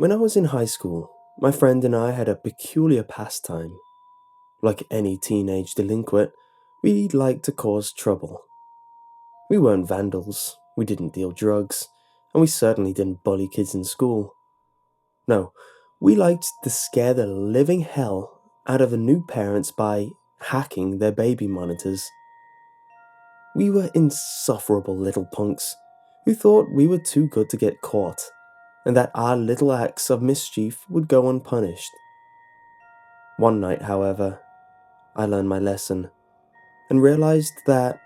When I was in high school, my friend and I had a peculiar pastime. Like any teenage delinquent, we liked to cause trouble. We weren't vandals, we didn't deal drugs, and we certainly didn't bully kids in school. No, we liked to scare the living hell out of the new parents by hacking their baby monitors. We were insufferable little punks who thought we were too good to get caught, and that our little acts of mischief would go unpunished. One night, however, I learned my lesson and realized that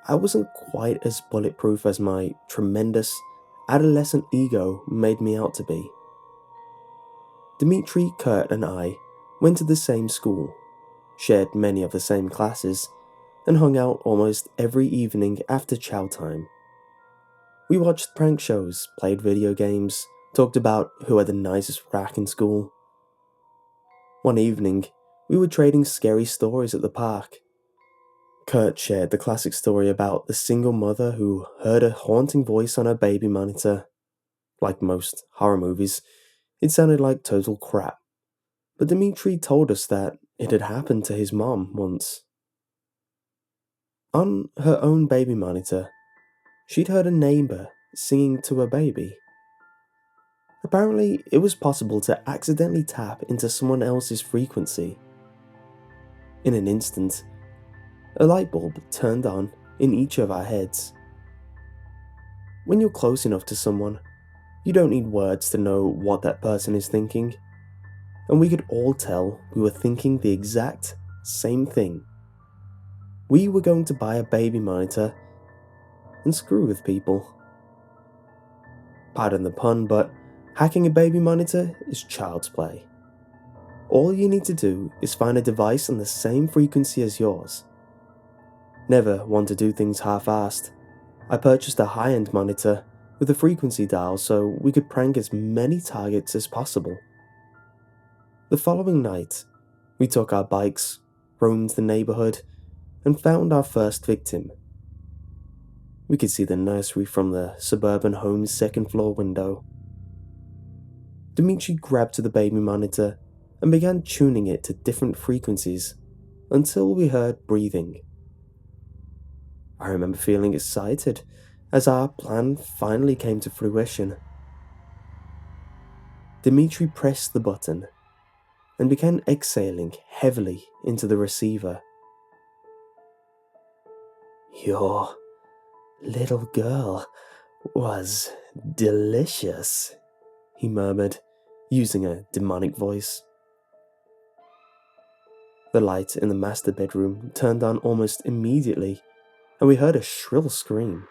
I wasn't quite as bulletproof as my tremendous adolescent ego made me out to be. Dimitri, Kurt, and I went to the same school, shared many of the same classes, and hung out almost every evening after chow time. We watched prank shows, played video games, talked about who had the nicest rack in school. One evening, we were trading scary stories at the park. Kurt shared the classic story about the single mother who heard a haunting voice on her baby monitor. Like most horror movies, it sounded like total crap. But Dimitri told us that it had happened to his mom once. On her own baby monitor, she'd heard a neighbor singing to her baby. Apparently, it was possible to accidentally tap into someone else's frequency. In an instant, a light bulb turned on in each of our heads. When you're close enough to someone, you don't need words to know what that person is thinking, and we could all tell we were thinking the exact same thing. We were going to buy a baby monitor and screw with people. Pardon the pun, but hacking a baby monitor is child's play. All you need to do is find a device on the same frequency as yours. Never want to do things half-assed, I purchased a high-end monitor with a frequency dial so we could prank as many targets as possible. The following night, we took our bikes, roamed the neighborhood, and found our first victim. We could see the nursery from the suburban home's second-floor window. Dimitri grabbed to the baby monitor and began tuning it to different frequencies until we heard breathing. I remember feeling excited as our plan finally came to fruition. Dimitri pressed the button and began exhaling heavily into the receiver. "Your little girl was delicious," he murmured, using a demonic voice. The light in the master bedroom turned on almost immediately, and we heard a shrill scream.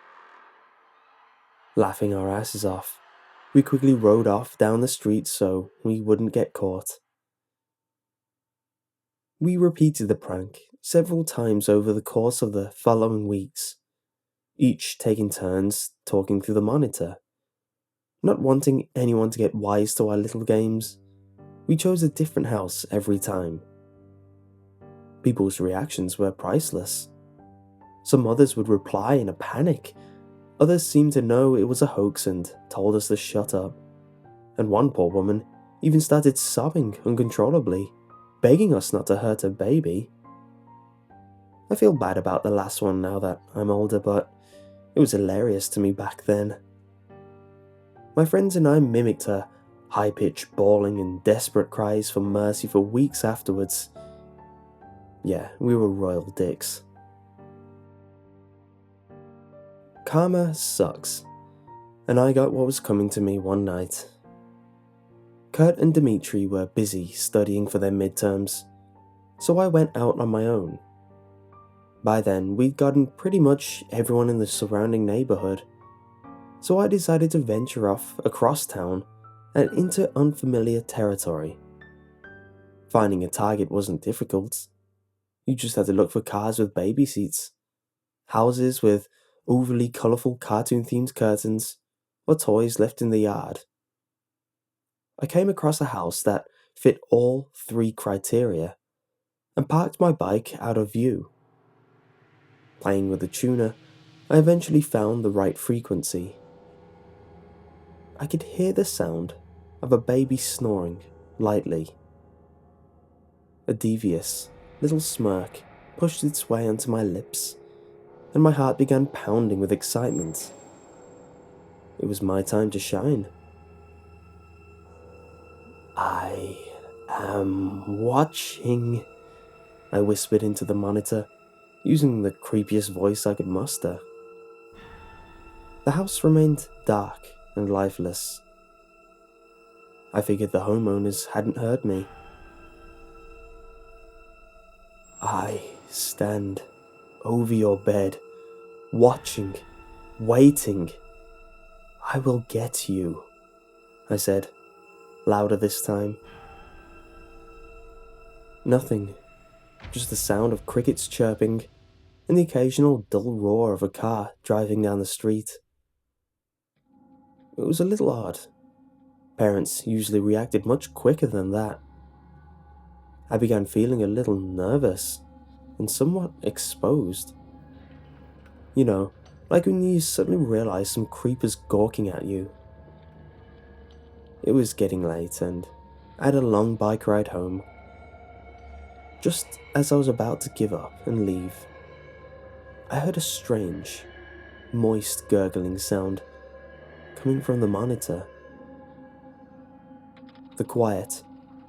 Laughing our asses off, we quickly rode off down the street so we wouldn't get caught. We repeated the prank several times over the course of the following weeks, each taking turns talking through the monitor. Not wanting anyone to get wise to our little games, we chose a different house every time. People's reactions were priceless. Some mothers would reply in a panic, others seemed to know it was a hoax and told us to shut up, and one poor woman even started sobbing uncontrollably, begging us not to hurt her baby. I feel bad about the last one now that I'm older, but it was hilarious to me back then. My friends and I mimicked her high-pitched bawling and desperate cries for mercy for weeks afterwards. Yeah, we were royal dicks. Karma sucks, and I got what was coming to me one night. Kurt and Dimitri were busy studying for their midterms, so I went out on my own. By then, we'd gotten pretty much everyone in the surrounding neighborhood, so I decided to venture off across town and into unfamiliar territory. Finding a target wasn't difficult. You just had to look for cars with baby seats, houses with overly colourful cartoon-themed curtains, or toys left in the yard. I came across a house that fit all three criteria, and parked my bike out of view. Playing with the tuner, I eventually found the right frequency. I could hear the sound of a baby snoring lightly. A devious little smirk pushed its way onto my lips, and my heart began pounding with excitement. It was my time to shine. "I am watching," I whispered into the monitor, using the creepiest voice I could muster. The house remained dark and lifeless. I figured the homeowners hadn't heard me. "I stand over your bed, watching, waiting. I will get you," I said, louder this time. Nothing, just the sound of crickets chirping and the occasional dull roar of a car driving down the street. It was a little odd. Parents usually reacted much quicker than that. I began feeling a little nervous and somewhat exposed. You know, like when you suddenly realize some creeper's gawking at you. It was getting late and I had a long bike ride home. Just as I was about to give up and leave, I heard a strange, moist gurgling sound coming from the monitor. The quiet,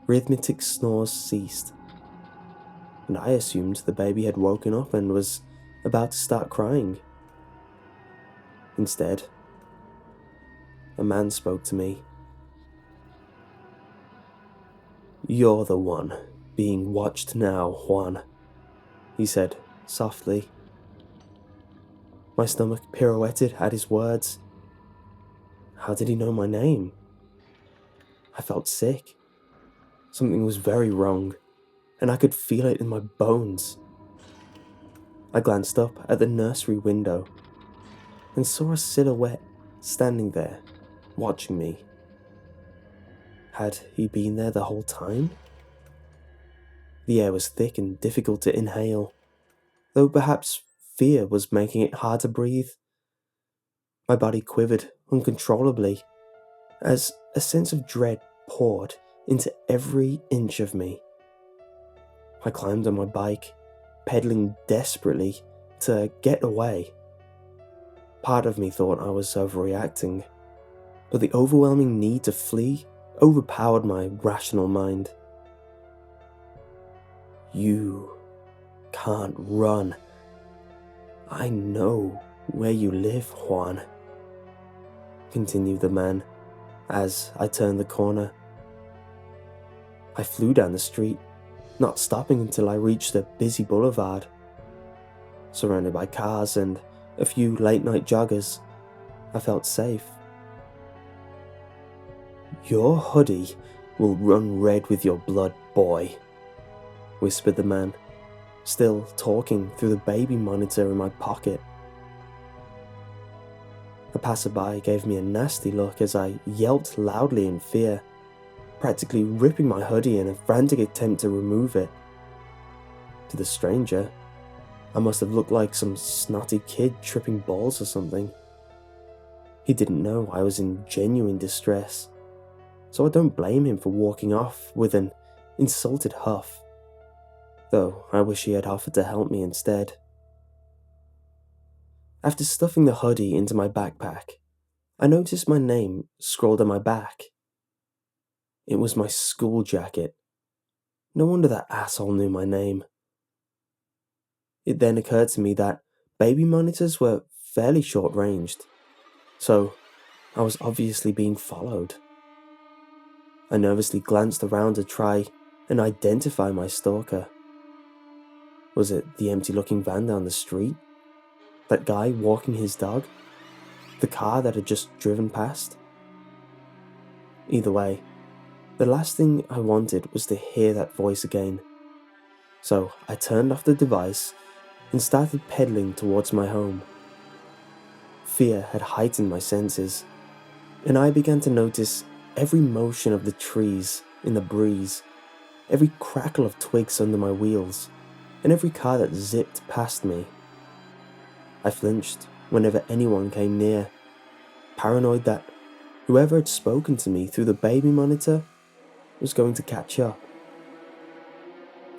rhythmic snores ceased, and I assumed the baby had woken up and was about to start crying. Instead, a man spoke to me. "You're the one being watched now, Juan," he said softly. My stomach pirouetted at his words. How did he know my name? I felt sick. Something was very wrong, and I could feel it in my bones. I glanced up at the nursery window and saw a silhouette standing there, watching me. Had he been there the whole time? The air was thick and difficult to inhale, though perhaps fear was making it hard to breathe. My body quivered uncontrollably as a sense of dread poured into every inch of me. I climbed on my bike, pedaling desperately to get away. Part of me thought I was overreacting, but the overwhelming need to flee overpowered my rational mind. "You can't run. I know where you live, Juan," continued the man as I turned the corner. I flew down the street, not stopping until I reached a busy boulevard. Surrounded by cars and a few late-night joggers, I felt safe. "Your hoodie will run red with your blood, boy," whispered the man, still talking through the baby monitor in my pocket. A passerby gave me a nasty look as I yelped loudly in fear, practically ripping my hoodie in a frantic attempt to remove it. To the stranger, I must have looked like some snotty kid tripping balls or something. He didn't know I was in genuine distress, so I don't blame him for walking off with an insulted huff, though I wish he had offered to help me instead. After stuffing the hoodie into my backpack, I noticed my name scrawled on my back. It was my school jacket. No wonder that asshole knew my name. It then occurred to me that baby monitors were fairly short-ranged, so I was obviously being followed. I nervously glanced around to try and identify my stalker. Was it the empty-looking van down the street? That guy walking his dog? The car that had just driven past? Either way, the last thing I wanted was to hear that voice again. So I turned off the device and started pedaling towards my home. Fear had heightened my senses, and I began to notice every motion of the trees in the breeze, every crackle of twigs under my wheels, and every car that zipped past me. I flinched whenever anyone came near, paranoid that whoever had spoken to me through the baby monitor was going to catch up.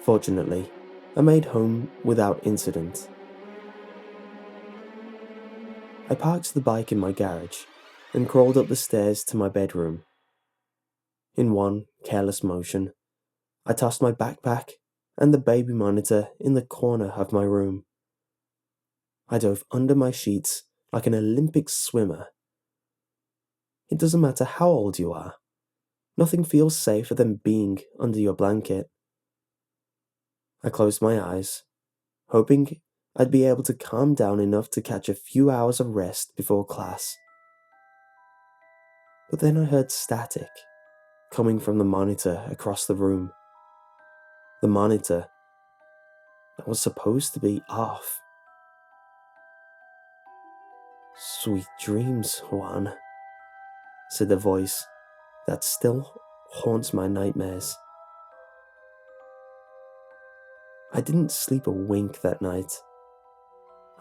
Fortunately, I made home without incident. I parked the bike in my garage and crawled up the stairs to my bedroom. In one careless motion, I tossed my backpack and the baby monitor in the corner of my room. I dove under my sheets like an Olympic swimmer. It doesn't matter how old you are. Nothing feels safer than being under your blanket. I closed my eyes, hoping I'd be able to calm down enough to catch a few hours of rest before class. But then I heard static coming from the monitor across the room. The monitor that was supposed to be off. "Sweet dreams, Juan," said the voice that still haunts my nightmares. I didn't sleep a wink that night.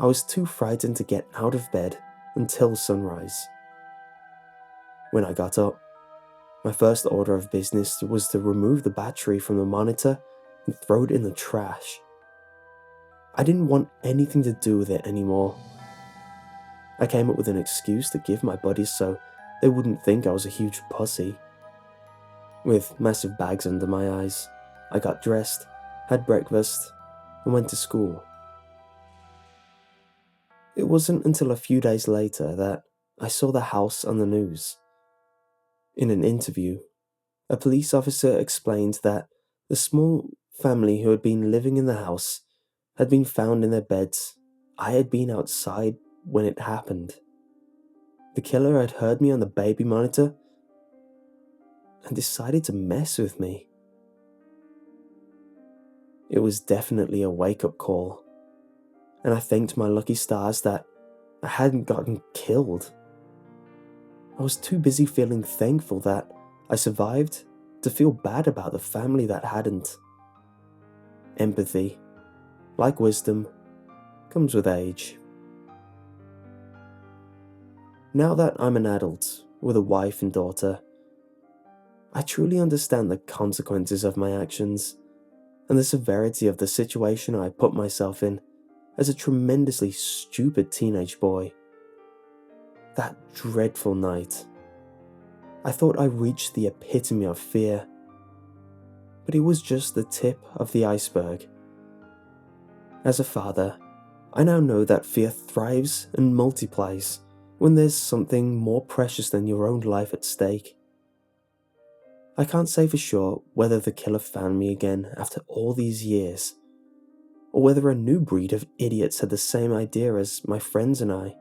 I was too frightened to get out of bed until sunrise. When I got up, my first order of business was to remove the battery from the monitor and throw it in the trash. I didn't want anything to do with it anymore. I came up with an excuse to give my buddies so they wouldn't think I was a huge pussy. With massive bags under my eyes, I got dressed, had breakfast, and went to school. It wasn't until a few days later that I saw the house on the news. In an interview, a police officer explained that the small family who had been living in the house had been found in their beds. I had been outside when it happened. The killer had heard me on the baby monitor and decided to mess with me. It was definitely a wake-up call, and I thanked my lucky stars that I hadn't gotten killed. I was too busy feeling thankful that I survived to feel bad about the family that hadn't. Empathy, like wisdom, comes with age. Now that I'm an adult with a wife and daughter, I truly understand the consequences of my actions and the severity of the situation I put myself in as a tremendously stupid teenage boy. That dreadful night, I thought I reached the epitome of fear, but it was just the tip of the iceberg. As a father, I now know that fear thrives and multiplies when there's something more precious than your own life at stake. I can't say for sure whether the killer found me again after all these years, or whether a new breed of idiots had the same idea as my friends and I.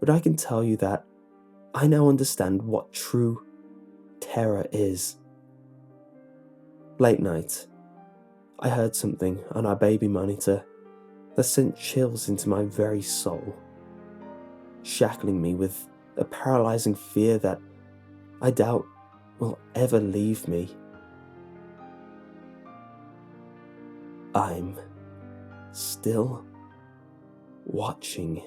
But I can tell you that I now understand what true terror is. Late night, I heard something on our baby monitor that sent chills into my very soul, shackling me with a paralyzing fear that I doubt will ever leave me. I'm still watching.